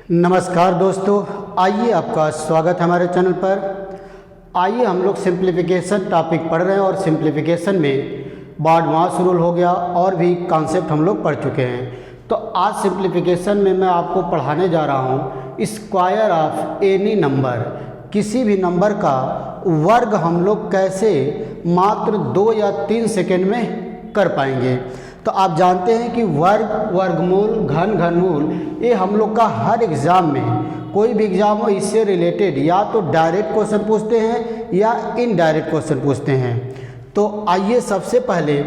नमस्कार दोस्तों, आइए आपका स्वागत है हमारे चैनल पर। आइए हम लोग सिंप्लीफिकेशन टॉपिक पढ़ रहे हैं और सिंप्लीफिकेशन में बार्डमास रूल हो गया और भी कॉन्सेप्ट हम लोग पढ़ चुके हैं। तो आज सिंप्लीफिकेशन में मैं आपको पढ़ाने जा रहा हूँ स्क्वायर ऑफ एनी नंबर, किसी भी नंबर का वर्ग हम लोग कैसे मात्र 2 या 3 सेकेंड में कर पाएंगे। तो आप जानते हैं कि वर्ग, वर्गमूल, घन, घनमूल ये हम लोग का हर एग्ज़ाम में, कोई भी एग्ज़ाम हो, इससे रिलेटेड या तो डायरेक्ट क्वेश्चन पूछते हैं या इनडायरेक्ट क्वेश्चन पूछते हैं। तो आइए सबसे पहले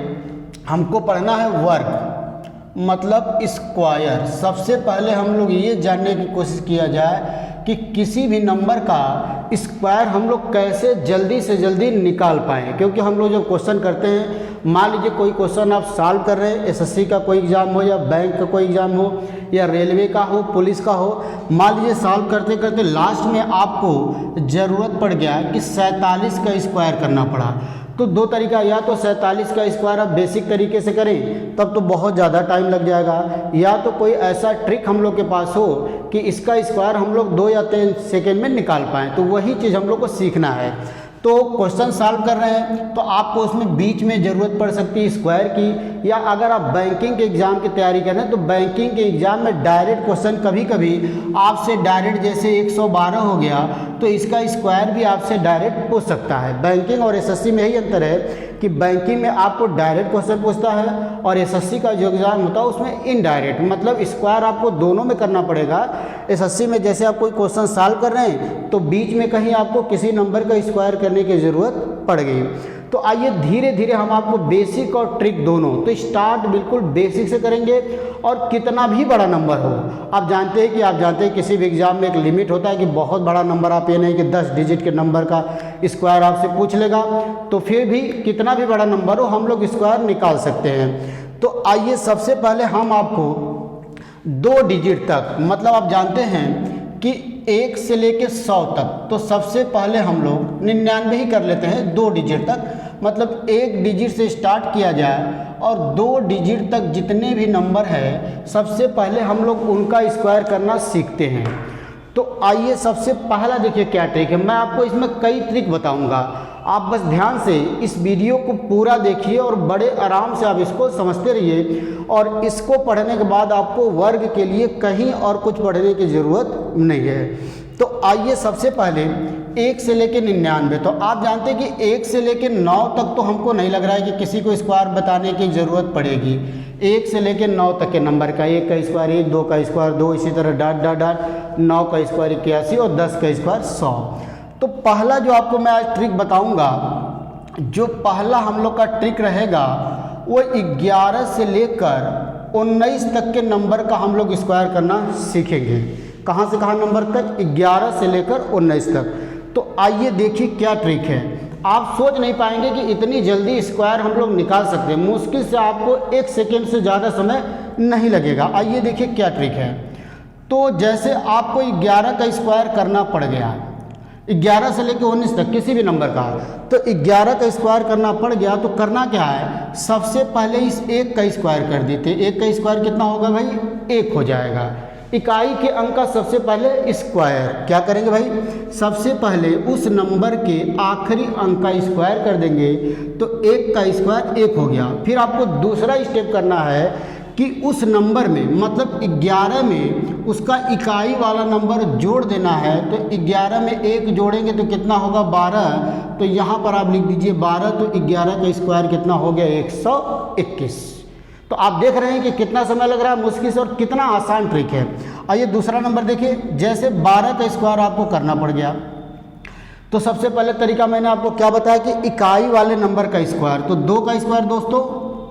हमको पढ़ना है वर्ग मतलब स्क्वायर। सबसे पहले हम लोग ये जानने की कोशिश किया जाए कि किसी भी नंबर का स्क्वायर हम लोग कैसे जल्दी से जल्दी निकाल पाएँ, क्योंकि हम लोग जब क्वेश्चन करते हैं, मान लीजिए कोई क्वेश्चन आप सॉल्व कर रहे हैं, एसएससी का कोई एग्ज़ाम हो या बैंक का कोई एग्ज़ाम हो या रेलवे का हो, पुलिस का हो, मान लीजिए सॉल्व करते करते लास्ट में आपको ज़रूरत पड़ गया कि 47 का स्क्वायर करना पड़ा। तो दो तरीका, या तो 47 का स्क्वायर आप बेसिक तरीके से करें तब तो बहुत ज़्यादा टाइम लग जाएगा, या तो कोई ऐसा ट्रिक हम लोग के पास हो कि इसका स्क्वायर हम लोग 2 या 3 सेकेंड में निकाल पाएँ। तो वही चीज़ हम लोग को सीखना है। तो क्वेश्चन सॉल्व कर रहे हैं तो आपको उसमें बीच में ज़रूरत पड़ सकती है स्क्वायर की, या अगर आप बैंकिंग के एग्ज़ाम की तैयारी कर रहे हैं तो बैंकिंग के एग्ज़ाम में डायरेक्ट क्वेश्चन कभी कभी आपसे डायरेक्ट, जैसे 112 हो गया तो इसका स्क्वायर भी आपसे डायरेक्ट पूछ सकता है। बैंकिंग और एसएससी में यही अंतर है कि बैंकिंग में आपको डायरेक्ट क्वेश्चन पूछता है और एसएससी का जो एग्ज़ाम होता है उसमें इनडायरेक्ट, मतलब स्क्वायर आपको दोनों में करना पड़ेगा। एसएससी में जैसे आप कोई क्वेश्चन सॉल्व कर रहे हैं तो बीच में कहीं आपको किसी नंबर का स्क्वायर करने की ज़रूरत पड़ गई। तो आइए धीरे धीरे हम आपको बेसिक और ट्रिक दोनों, तो स्टार्ट बिल्कुल बेसिक से करेंगे। और कितना भी बड़ा नंबर हो, आप जानते हैं किसी भी एग्ज़ाम में एक लिमिट होता है कि बहुत बड़ा नंबर, आप ये नहीं कि 10 डिजिट के नंबर का स्क्वायर आपसे पूछ लेगा, तो फिर भी कितना भी बड़ा नंबर हो हम लोग स्क्वायर निकाल सकते हैं। तो आइए सबसे पहले हम आपको 2 डिजिट तक, मतलब आप जानते हैं कि 1 से लेके 100 तक, तो सबसे पहले हम लोग 99 ही कर लेते हैं 2 डिजिट तक, मतलब 1 डिजिट से स्टार्ट किया जाए और 2 डिजिट तक जितने भी नंबर है सबसे पहले हम लोग उनका स्क्वायर करना सीखते हैं। तो आइए सबसे पहला देखिए क्या ट्रिक है। मैं आपको इसमें कई ट्रिक बताऊंगा, आप बस ध्यान से इस वीडियो को पूरा देखिए और बड़े आराम से आप इसको समझते रहिए। और इसको पढ़ने के बाद आपको वर्ग के लिए कहीं और कुछ पढ़ने की ज़रूरत नहीं है। तो आइए सबसे पहले 1 से लेके 99, तो आप जानते हैं कि 1 से लेके 9 तक तो हमको नहीं लग रहा है कि किसी को स्क्वायर बताने की ज़रूरत पड़ेगी। 1 से लेके 9 तक के नंबर का 1 का स्क्वायर 1, 2 का स्क्वायर 2, इसी तरह डॉट डॉट डॉट, 9 का स्क्वायर 81 और 10 का स्क्वायर 100। तो पहला जो आपको मैं आज ट्रिक बताऊंगा, जो पहला हम लोग का ट्रिक रहेगा वो 11 से लेकर 19 तक के नंबर का हम लोग स्क्वायर करना सीखेंगे। कहाँ से कहाँ नंबर तक? 11 से लेकर 19 तक। तो आइए देखिए क्या ट्रिक है। आप सोच नहीं पाएंगे कि इतनी जल्दी स्क्वायर हम लोग निकाल सकते हैं। मुश्किल से आपको 1 सेकेंड से ज़्यादा समय नहीं लगेगा। आइए देखिए क्या ट्रिक है। तो जैसे आपको 11 का स्क्वायर करना पड़ गया, 11 से लेकर 19 तक किसी भी नंबर का, तो 11 का स्क्वायर करना पड़ गया, तो करना क्या है, सबसे पहले इस 1 का स्क्वायर कर देते। 1 का स्क्वायर कितना होगा भाई? 1 हो जाएगा। इकाई के अंक का सबसे पहले स्क्वायर क्या करेंगे भाई? सबसे पहले उस नंबर के आखिरी अंक का स्क्वायर कर देंगे, तो 1 का स्क्वायर 1 हो गया। फिर आपको दूसरा स्टेप करना है कि उस नंबर में, मतलब 11 में उसका इकाई वाला नंबर जोड़ देना है। तो 11 में 1 जोड़ेंगे तो कितना होगा? 12। तो यहाँ पर आप लिख दीजिए 12, तो 11 का स्क्वायर कितना हो गया? 121। तो आप देख रहे हैं कि कितना समय लग रहा है मुश्किल से और कितना आसान ट्रिक है। आइए दूसरा नंबर देखिए। जैसे 12 का स्क्वायर आपको करना पड़ गया, तो सबसे पहले तरीका मैंने आपको क्या बताया कि इकाई वाले नंबर का स्क्वायर, तो 2 का स्क्वायर दोस्तों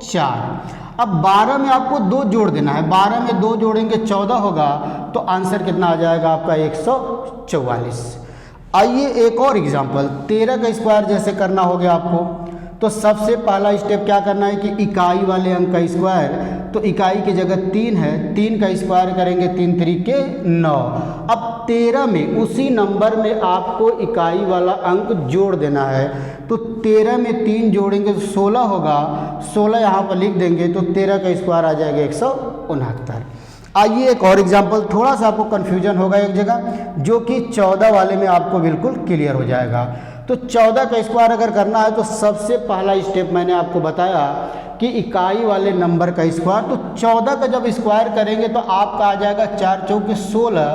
4। अब 12 में आपको 2 जोड़ देना है। 12 में 2 जोड़ेंगे 14 होगा, तो आंसर कितना आ जाएगा आपका? 144। आइए एक और एग्जांपल, 13 का स्क्वायर जैसे करना हो गया आपको, तो सबसे पहला स्टेप क्या करना है कि इकाई वाले अंक का स्क्वायर, तो इकाई की जगह 3 है, 3 का स्क्वायर करेंगे 3 त्रिके 9। अब 13 में उसी नंबर में आपको इकाई वाला अंक जोड़ देना है, तो 13 में 3 जोड़ेंगे तो 16 होगा, 16 यहाँ पर लिख देंगे, तो 13 का स्क्वायर आ जाएगा 169। आइए एक और एग्जाम्पल, थोड़ा सा आपको कन्फ्यूजन होगा एक जगह, जो कि 14 वाले में आपको बिल्कुल क्लियर हो जाएगा। तो 14 का स्क्वायर अगर करना है तो सबसे पहला स्टेप मैंने आपको बताया कि इकाई वाले नंबर का स्क्वायर। तो 14 का जब स्क्वायर करेंगे तो आपका आ जाएगा 4 चौके 16।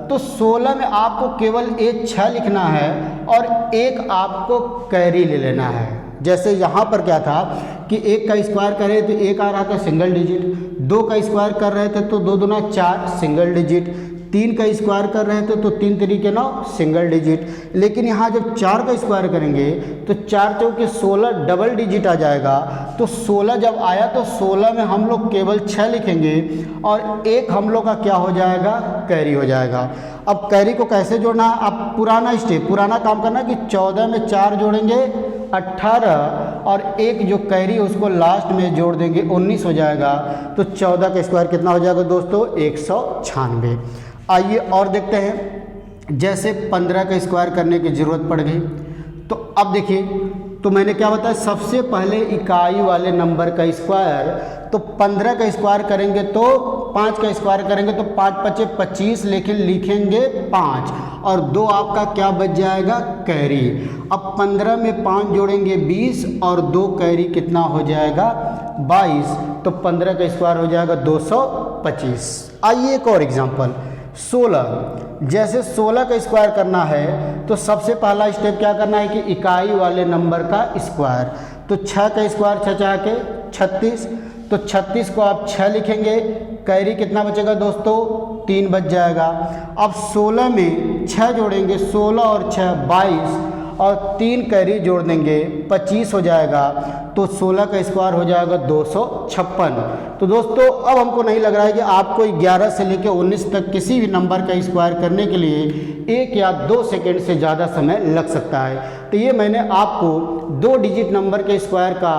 तो 16 में आपको केवल एक 6 लिखना है और एक आपको कैरी ले लेना है। जैसे यहाँ पर क्या था कि 1 का स्क्वायर कर रहे थे तो 1 आ रहा था सिंगल डिजिट, 2 का स्क्वायर कर रहे थे तो 2 दूना 4 सिंगल डिजिट, 3 का स्क्वायर कर रहे थे तो 3 तरीके 9 सिंगल डिजिट। लेकिन यहाँ जब 4 का स्क्वायर करेंगे तो 4 चौके 16 डबल डिजिट आ जाएगा। तो 16 जब आया तो 16 में हम लोग केवल 6 लिखेंगे और एक हम लोग का क्या हो जाएगा, कैरी हो जाएगा। अब कैरी को कैसे जोड़ना है, अब पुराना स्टेप, पुराना काम करना कि 14 में 4 जोड़ेंगे 18 और एक जो कैरी है उसको लास्ट में जोड़ देंगे 19 हो जाएगा। तो 14 का स्क्वायर कितना हो जाएगा दोस्तों, 196। आइए और देखते हैं, जैसे 15 का स्क्वायर करने की ज़रूरत पड़ गई। तो अब देखिए, तो मैंने क्या बताया, सबसे पहले इकाई वाले नंबर का स्क्वायर। तो 15 का स्क्वायर करेंगे तो 5 का स्क्वायर करेंगे तो 5 पचे 25, लेकिन लिखेंगे 5 और 2 आपका क्या बच जाएगा, कैरी। अब 15 में 5 जोड़ेंगे 20 और 2 कैरी कितना हो जाएगा, 22। तो 15 का स्क्वायर हो जाएगा 225। आइए एक और एग्जाम्पल, 16। जैसे 16 का स्क्वायर करना है तो सबसे पहला स्टेप क्या करना है कि इकाई वाले नंबर का स्क्वायर। तो 6 का स्क्वायर 6 6 के 36, तो 36 को आप 6 लिखेंगे, कैरी कितना बचेगा दोस्तों, 3 बच जाएगा। अब 16 में 6 जोड़ेंगे, 16 और 6 22 और 3 कैरी जोड़ देंगे 25 हो जाएगा। तो 16 का स्क्वायर हो जाएगा 256। तो दोस्तों अब हमको नहीं लग रहा है कि आपको 11 से लेकर 19 तक किसी भी नंबर का स्क्वायर करने के लिए 1 या 2 सेकेंड से ज़्यादा समय लग सकता है। तो ये मैंने आपको 2 डिजिट नंबर के स्क्वायर का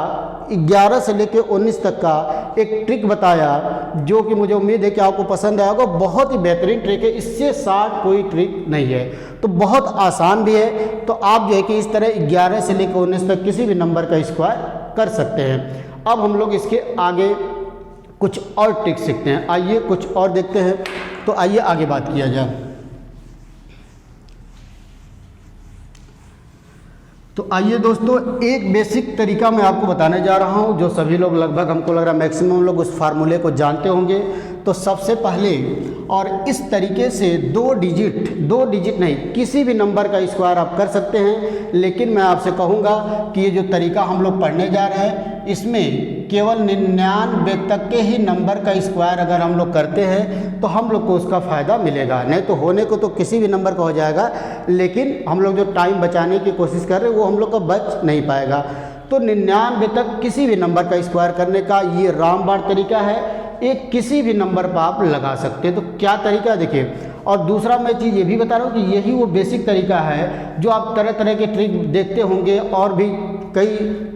11 से लेकर 19 तक का एक ट्रिक बताया, जो कि मुझे उम्मीद है कि आपको पसंद आएगा। बहुत ही बेहतरीन ट्रिक है, इससे शार्ट कोई ट्रिक नहीं है, तो बहुत आसान भी है। तो आप जो है कि इस तरह 11 से लेकर 19 तक किसी भी नंबर का स्क्वायर कर सकते हैं। अब हम लोग इसके आगे कुछ और ट्रिक सीखते हैं, आइए कुछ और देखते हैं। तो आइए आगे बात किया जाए। तो आइए दोस्तों, एक बेसिक तरीका मैं आपको बताने जा रहा हूं, जो सभी लोग लगभग, हमको लग रहा है मैक्सिमम लोग उस फार्मूले को जानते होंगे। तो सबसे पहले और इस तरीके से 2 डिजिट नहीं, किसी भी नंबर का स्क्वायर आप कर सकते हैं। लेकिन मैं आपसे कहूँगा कि ये जो तरीका हम लोग पढ़ने जा रहे हैं, इसमें केवल 99 तक के ही नंबर का स्क्वायर अगर हम लोग करते हैं तो हम लोग को उसका फ़ायदा मिलेगा। नहीं तो होने को तो किसी भी नंबर का हो जाएगा, लेकिन हम लोग जो टाइम बचाने की कोशिश कर रहे हैं वो हम लोग का बच नहीं पाएगा। तो 99 तक किसी भी नंबर का स्क्वायर करने का ये रामबाण तरीका है, एक किसी भी नंबर पर आप लगा सकते हैं। तो क्या तरीका देखिए, और दूसरा मैं चीज़ ये भी बता रहा हूँ कि यही वो बेसिक तरीका है जो आप तरह तरह के ट्रिक देखते होंगे और भी कई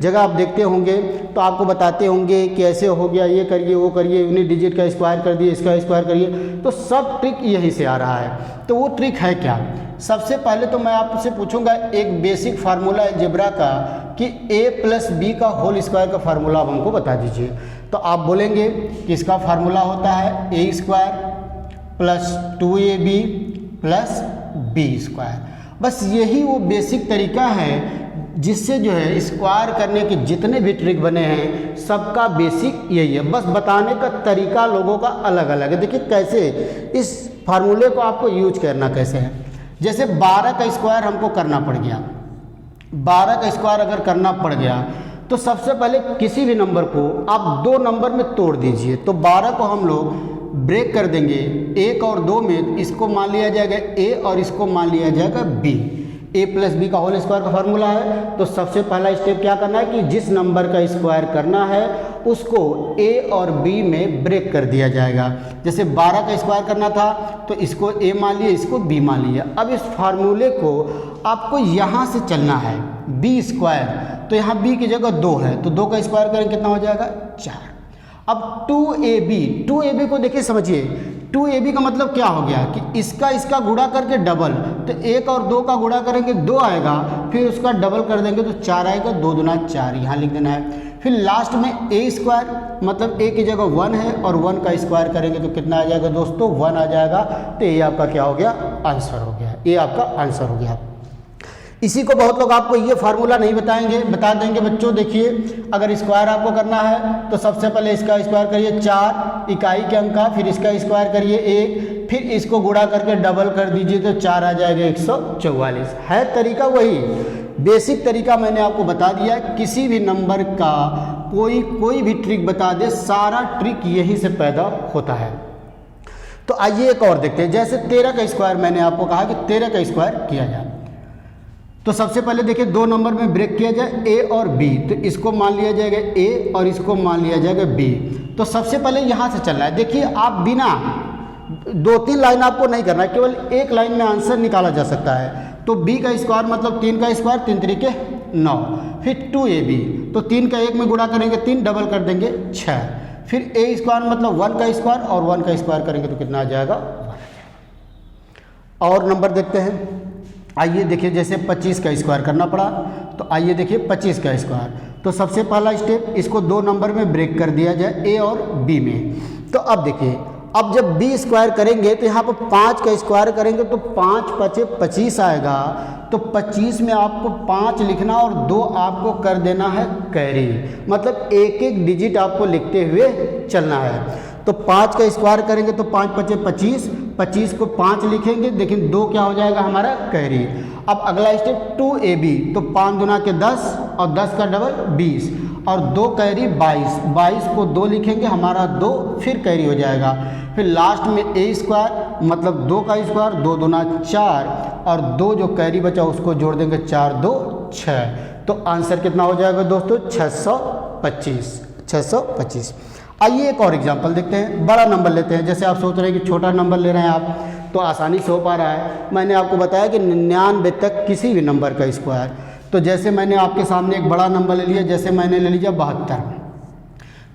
जगह आप देखते होंगे, तो आपको बताते होंगे कि ऐसे हो गया, ये करिए वो करिए, यूनिट डिजिट का स्क्वायर कर दिए, इसका स्क्वायर करिए। तो सब ट्रिक यहीं से आ रहा है। तो वो ट्रिक है क्या, सबसे पहले तो मैं आपसे पूछूंगा एक बेसिक फार्मूला अलजेब्रा का कि a+b का होल स्क्वायर का फार्मूला आप हमको बता दीजिए। तो आप बोलेंगे कि इसका फार्मूला होता है a² + 2ab + b²। बस यही वो बेसिक तरीका है जिससे जो है स्क्वायर करने के जितने भी ट्रिक बने हैं सबका बेसिक यही है। बस बताने का तरीका लोगों का अलग अलग है। देखिए कैसे इस फार्मूले को आपको यूज करना कैसे है। जैसे 12 का स्क्वायर हमको करना पड़ गया, 12 का स्क्वायर अगर करना पड़ गया तो सबसे पहले किसी भी नंबर को आप 2 नंबर में तोड़ दीजिए। तो 12 को हम लोग ब्रेक कर देंगे, 1 और 2 में इसको मान लिया जाएगा a और इसको मान लिया जाएगा b। a+b का होल स्क्वायर का फार्मूला है। तो सबसे पहला स्टेप क्या करना है कि जिस नंबर का स्क्वायर करना है उसको a और b में ब्रेक कर दिया जाएगा। जैसे 12 का स्क्वायर करना था तो इसको a मान लिया, इसको b मान लिया। अब इस फार्मूले को आपको यहाँ से चलना है, b²। तो यहाँ b की जगह 2 है, तो 2 का स्क्वायर करेंगे कितना हो जाएगा, 4। अब 2ab को देखिए समझिए, 2ab का मतलब क्या हो गया कि इसका गुणा करके डबल, तो 1 और 2 का गुणा करेंगे 2 आएगा, फिर उसका डबल कर देंगे तो 4 आएगा, 2 दूना 4 यहाँ लिख देना है। फिर लास्ट में ए स्क्वायर, मतलब ए की जगह 1 है और 1 का स्क्वायर करेंगे तो कितना आ जाएगा दोस्तों, 1 आ जाएगा। तो ये आपका क्या हो गया, आंसर हो गया, ये आपका आंसर हो गया। इसी को बहुत लोग आपको ये फार्मूला नहीं बताएंगे, बता देंगे बच्चों। देखिए अगर स्क्वायर आपको करना है तो सबसे पहले इसका स्क्वायर करिए 4 इकाई के अंक का, फिर इसका स्क्वायर करिए 1, फिर इसको गुणा करके डबल कर दीजिए तो 4 आ जाएगा 144। है तरीका वही, बेसिक तरीका मैंने आपको बता दिया। किसी भी नंबर का कोई भी ट्रिक बता दे, सारा ट्रिक यही से पैदा होता है। तो आइए एक और देखते हैं। जैसे 13 का स्क्वायर मैंने आपको कहा कि 13 का स्क्वायर किया जाए, तो सबसे पहले देखिए 2 नंबर में ब्रेक किया जाए ए और बी, तो इसको मान लिया जाएगा ए और इसको मान लिया जाएगा बी। तो सबसे पहले यहाँ से चलना है। देखिए आप बिना 2-3 लाइन आपको नहीं करना है, केवल एक लाइन में आंसर निकाला जा सकता है। तो b का स्क्वायर मतलब 3 का स्क्वायर, 3 तरीके 9, फिर 2ab, तो 3 का 1 में गुणा करेंगे 3, डबल कर देंगे 6, फिर a स्क्वायर मतलब 1 का स्क्वायर और 1 का स्क्वायर करेंगे तो कितना आ जाएगा। और नंबर देखते हैं। आइए देखिए जैसे 25 का स्क्वायर करना पड़ा, तो आइए देखिए 25 का स्क्वायर। तो सबसे पहला स्टेप, इसको 2 नंबर में ब्रेक कर दिया जाए ए और बी में। तो अब देखिए, अब जब बी स्क्वायर करेंगे तो यहाँ पर 5 का स्क्वायर करेंगे तो 5 पचे 25 आएगा। तो 25 में आपको 5 लिखना और 2 आपको कर देना है कैरी, मतलब एक एक डिजिट आपको लिखते हुए चलना है। तो 5 का स्क्वायर करेंगे तो 5 पचे 25, 25 को 5 लिखेंगे, लेकिन 2 क्या हो जाएगा हमारा कैरी। अब अगला स्टेप 2ab, तो 5 दुना के 10 और 10 का डबल 20 और 2 कैरी 22, 22 को 2 लिखेंगे, हमारा 2 फिर कैरी हो जाएगा। फिर लास्ट में ए स्क्वायर मतलब 2 का स्क्वायर, 2 दुना 4 और 2 जो कैरी बचा उसको जोड़ देंगे, 4 2 6। तो आंसर कितना हो जाएगा दोस्तों, 625, 625। आइए एक और एग्जांपल देखते हैं। बड़ा नंबर लेते हैं। जैसे आप सोच रहे हैं कि छोटा नंबर ले रहे हैं आप, तो आसानी से हो पा रहा है। मैंने आपको बताया कि 99 तक किसी भी नंबर का स्क्वायर। तो जैसे मैंने आपके सामने एक बड़ा नंबर ले लिया, जैसे मैंने ले लिया 72।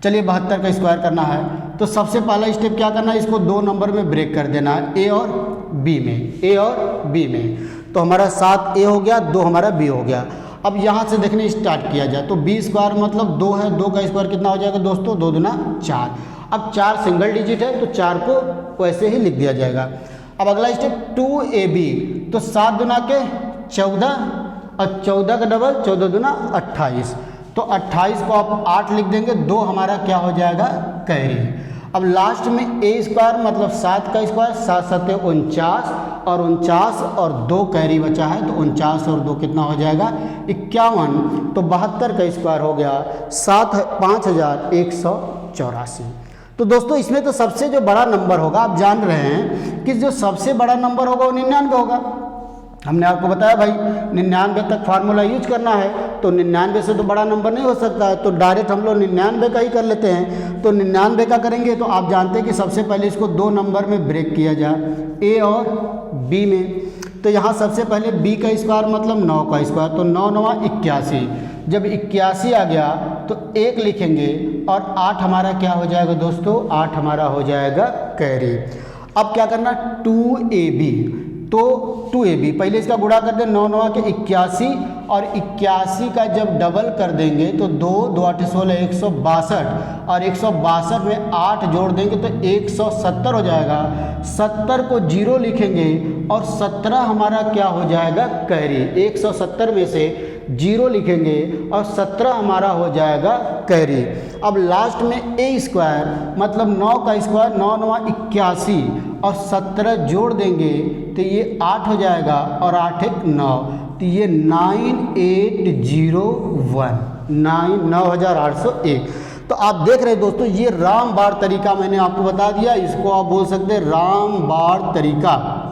चलिए 72 का स्क्वायर करना है, तो सबसे पहला स्टेप क्या करना है, इसको 2 नंबर में ब्रेक कर देना है, ए और बी में, ए और बी में। तो हमारा 7 ए हो गया, 2 हमारा बी हो गया। अब यहाँ से देखने स्टार्ट किया जाए तो बी स्क्वायर मतलब 2 है, 2 का स्क्वायर कितना हो जाएगा दोस्तों, 2 दुना 4। अब 4 सिंगल डिजिट है तो 4 को वैसे ही लिख दिया जाएगा। अब अगला स्टेप 2ab, तो 7 दुना के 14 और 14 का डबल 14 दुना 28, तो 28 को आप 8 लिख देंगे, 2 हमारा क्या हो जाएगा कैरी। अब लास्ट में ए स्क्वायर मतलब 7 का स्क्वायर, 7 7 49 और 49 और 2 कैरी बचा है, तो 49 और 2 कितना हो जाएगा 51। तो 72 का स्क्वायर हो गया 5184। तो दोस्तों इसमें तो सबसे जो बड़ा नंबर होगा, आप जान रहे हैं कि जो सबसे बड़ा नंबर होगा वो 99 होगा। हमने आपको बताया भाई 99 तक फार्मूला यूज करना है, तो 99 से तो बड़ा नंबर नहीं हो सकता है, तो डायरेक्ट हम लोग 99 का ही कर लेते हैं। तो 99 का करेंगे तो आप जानते हैं कि सबसे पहले इसको 2 नंबर में ब्रेक किया जाए, ए और बी में। तो यहाँ सबसे पहले बी का स्क्वायर मतलब 9 का स्क्वायर, तो 9 9 81। जब 81 आ गया तो 1 लिखेंगे और 8 हमारा क्या हो जाएगा दोस्तों, 8 हमारा हो जाएगा कैरी। अब क्या करना, 2ab, तो 2ab पहले इसका गुणा कर दें, 9 9 के 81 और 81 का जब डबल कर देंगे तो 2 2 8 16 162 और 162 में 8 जोड़ देंगे तो 170 हो जाएगा। 70 को 0 लिखेंगे और 17 हमारा क्या हो जाएगा कैरी। 170 में से 0 लिखेंगे और 17 हमारा हो जाएगा कैरी। अब लास्ट में ए स्क्वायर मतलब 9 का स्क्वायर, 9 9 81 और 17 जोड़ देंगे तो ये 8 हो जाएगा और 8 1 9, तो ये 9801। तो आप देख रहे हैं दोस्तों, ये रामबाण तरीका मैंने आपको बता दिया। इसको आप बोल सकते हैं रामबाण तरीका।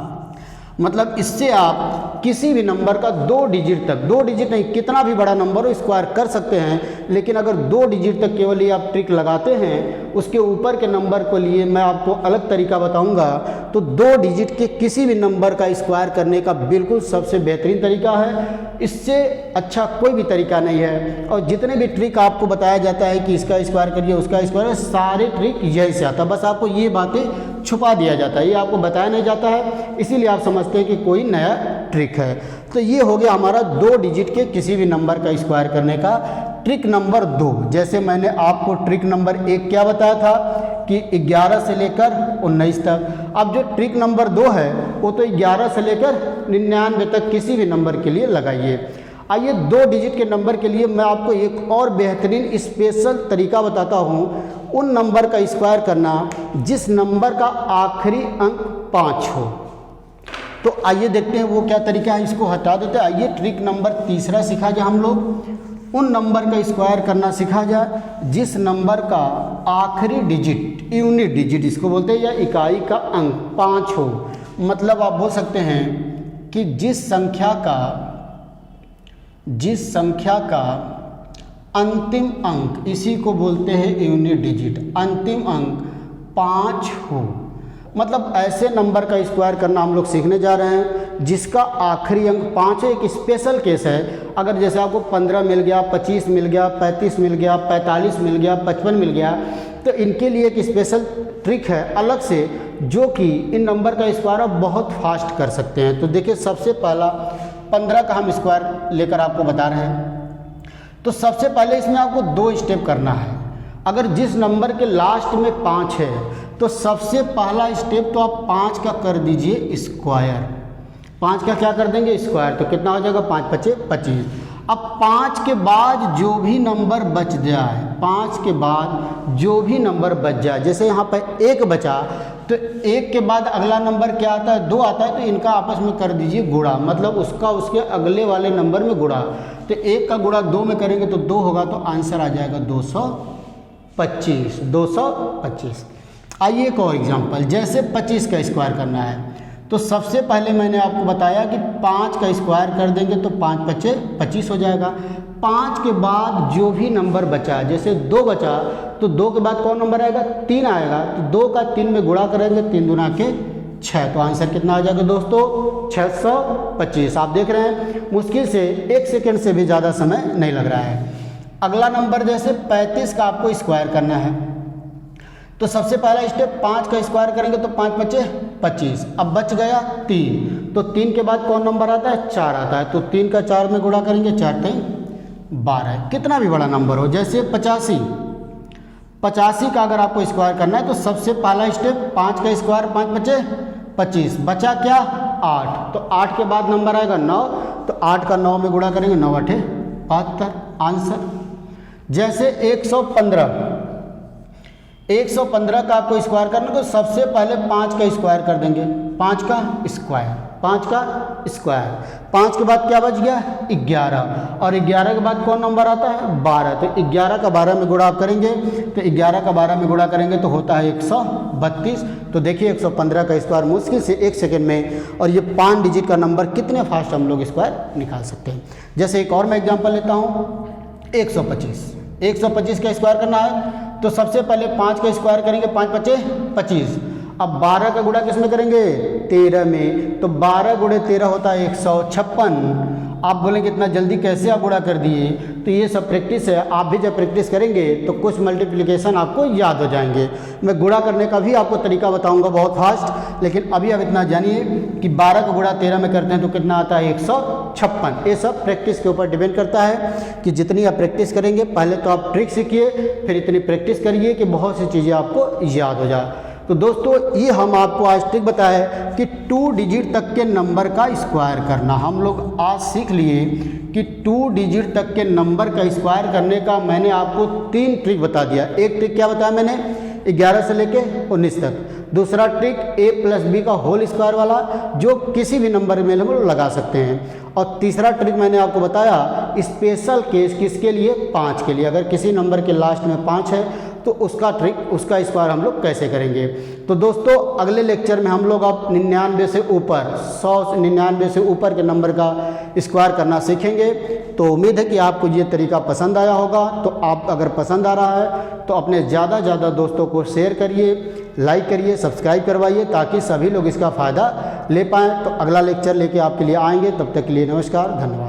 मतलब इससे आप किसी भी नंबर का 2 डिजिट तक, 2 डिजिट नहीं कितना भी बड़ा नंबर हो स्क्वायर कर सकते हैं। लेकिन अगर 2 डिजिट तक केवल ये आप ट्रिक लगाते हैं, उसके ऊपर के नंबर को लिए मैं आपको अलग तरीका बताऊंगा। तो 2 डिजिट के किसी भी नंबर का स्क्वायर करने का बिल्कुल सबसे बेहतरीन तरीका है। इससे अच्छा कोई भी तरीका नहीं है। और जितने भी ट्रिक आपको बताया जाता है कि इसका स्क्वायर करिए, उसका स्क्वायर, सारे ट्रिक यही से आता है। बस आपको ये बातें छुपा दिया जाता है, ये आपको बताया नहीं जाता है, इसीलिए आप समझते हैं कि कोई नया ट्रिक है। तो ये हो गया हमारा 2 डिजिट के किसी भी नंबर का स्क्वायर करने का ट्रिक नंबर 2, जैसे मैंने आपको ट्रिक नंबर 1 क्या बताया था कि 11 से लेकर 19 तक। अब जो ट्रिक नंबर 2 है वो तो 11 से लेकर 99 तक किसी भी नंबर के लिए लगाइए। आइए 2 डिजिट के नंबर के लिए मैं आपको एक और बेहतरीन स्पेशल तरीका बताता हूँ, उन नंबर का स्क्वायर करना जिस नंबर का आखिरी अंक 5 हो। तो आइए देखते हैं वो क्या तरीका है, इसको हटा देते हैं। आइए ट्रिक नंबर 3 सीखा जाए, हम लोग उन नंबर का स्क्वायर करना सीखा जाए जिस नंबर का आखिरी डिजिट, यूनिट डिजिट इसको बोलते हैं, या इकाई का अंक 5 हो। मतलब आप बोल सकते हैं कि जिस संख्या का अंतिम अंक, इसी को बोलते हैं यूनिट डिजिट, अंतिम अंक 5 हो। मतलब ऐसे नंबर का स्क्वायर करना हम लोग सीखने जा रहे हैं जिसका आखिरी अंक 5 है। एक स्पेशल केस है, अगर जैसे आपको 15 मिल गया, 25 मिल गया, 35 मिल गया, 45 मिल गया, 55 मिल गया, तो इनके लिए एक स्पेशल ट्रिक है अलग से, जो कि इन नंबर का स्क्वायर आप बहुत फास्ट कर सकते हैं। तो देखिए सबसे पहला 15 का हम स्क्वायर लेकर आपको बता रहे हैं। तो सबसे पहले इसमें आपको 2 स्टेप करना है। अगर जिस नंबर के लास्ट में 5 है तो सबसे पहला स्टेप तो आप 5 का कर दीजिए स्क्वायर। 5 का क्या कर देंगे? स्क्वायर। तो कितना हो जाएगा? 5 5 25। अब 5 के बाद जो भी नंबर बच जाए, 5 के बाद जो भी नंबर बच जाए, जैसे यहाँ पर 1 बचा तो 1 के बाद अगला नंबर क्या आता है? 2 आता है, तो इनका आपस में कर दीजिए गुणा, मतलब उसका उसके अगले वाले नंबर में गुणा। तो 1 का गुणा 2 में करेंगे तो 2 होगा, तो आंसर आ जाएगा 225। 225। आइए एक और एग्जांपल, जैसे 25 का स्क्वायर करना है तो सबसे पहले मैंने आपको बताया कि 5 का स्क्वायर कर देंगे तो 5 5 25 हो जाएगा। 5 के बाद जो भी नंबर बचा, जैसे 2 बचा तो 2 के बाद कौन नंबर आएगा? 3 आएगा, तो 2 का 3 में गुणा करेंगे, 3 दूना के 6, तो आंसर कितना आ जाएगा दोस्तों? 625। आप देख रहे हैं मुश्किल से 1 सेकेंड से भी ज़्यादा समय नहीं लग रहा है। अगला नंबर जैसे 35 का आपको स्क्वायर करना है, तो सबसे पहला स्टेप 5 का स्क्वायर करेंगे तो 5 5 25। अब बच गया 3, तो 3 के बाद कौन नंबर आता है? 4 आता है, तो 3 का 4 में गुणा करेंगे, 4 3 12। कितना भी बड़ा नंबर हो, जैसे 85 का अगर आपको स्क्वायर करना है तो सबसे पहला स्टेप 5 का स्क्वायर 5 5 25। बचा क्या? 8, तो 8 के बाद नंबर आएगा 9, तो 8 का 9 में गुणा करेंगे, 9 8 72 आंसर। जैसे 115 का आपको स्क्वायर करना तो सबसे पहले 5 का स्क्वायर कर देंगे, 5 का स्क्वायर 5 के बाद क्या बच गया? 11, और 11 के बाद कौन नंबर आता है? 12, तो 11 का 12 में गुणा आप करेंगे, तो 11 का 12 में गुणा करेंगे तो होता है 132। तो देखिए 115 का स्क्वायर मुश्किल से 1 सेकेंड में, और ये 5 डिजिट का नंबर कितने फास्ट हम लोग स्क्वायर निकाल सकते हैं। जैसे एक और मैं एग्जाम्पल लेता हूँ, 125 का स्क्वायर करना है तो सबसे पहले 5 का स्क्वायर करेंगे, 5 5 25। अब 12 का गुणा किस में करेंगे? 13 में, तो 12 गुणे 13 होता है 156। आप बोलेंगे इतना जल्दी कैसे आप गुणा कर दिए? तो ये सब प्रैक्टिस है, आप भी जब प्रैक्टिस करेंगे तो कुछ मल्टीप्लिकेशन आपको याद हो जाएंगे। मैं गुणा करने का भी आपको तरीका बताऊंगा बहुत फास्ट, लेकिन अभी आप इतना जानिए कि 12 का गुणा 13 में करते हैं तो कितना आता है? 156। ये सब प्रैक्टिस के ऊपर डिपेंड करता है कि जितनी आप प्रैक्टिस करेंगे, पहले तो आप ट्रिक सीखिए, फिर इतनी प्रैक्टिस करिए कि बहुत सी चीज़ें आपको याद हो जाए। तो दोस्तों ये हम आपको आज ट्रिक बताया है कि 2 डिजिट तक के नंबर का स्क्वायर करना। हम लोग आज सीख लिए कि 2 डिजिट तक के नंबर का स्क्वायर करने का मैंने आपको 3 ट्रिक बता दिया। एक ट्रिक क्या बताया मैंने? 11 से लेके 19 तक। दूसरा ट्रिक a+b का होल स्क्वायर वाला, जो किसी भी नंबर में हम लोग लगा सकते हैं। और तीसरा ट्रिक मैंने आपको बताया स्पेशल केस, किसके लिए? 5 के लिए। अगर किसी नंबर के लास्ट में 5 है तो उसका स्क्वायर हम लोग कैसे करेंगे। तो दोस्तों अगले लेक्चर में हम लोग अब 99 से ऊपर, 199 से ऊपर के नंबर का स्क्वायर करना सीखेंगे। तो उम्मीद है कि आपको ये तरीका पसंद आया होगा। तो आप अगर पसंद आ रहा है तो अपने ज़्यादा दोस्तों को शेयर करिए, लाइक करिए, सब्सक्राइब करवाइए, ताकि सभी लोग इसका फ़ायदा ले पाएँ। तो अगला लेक्चर लेके आपके लिए आएंगे, तब तक के लिए नमस्कार, धन्यवाद।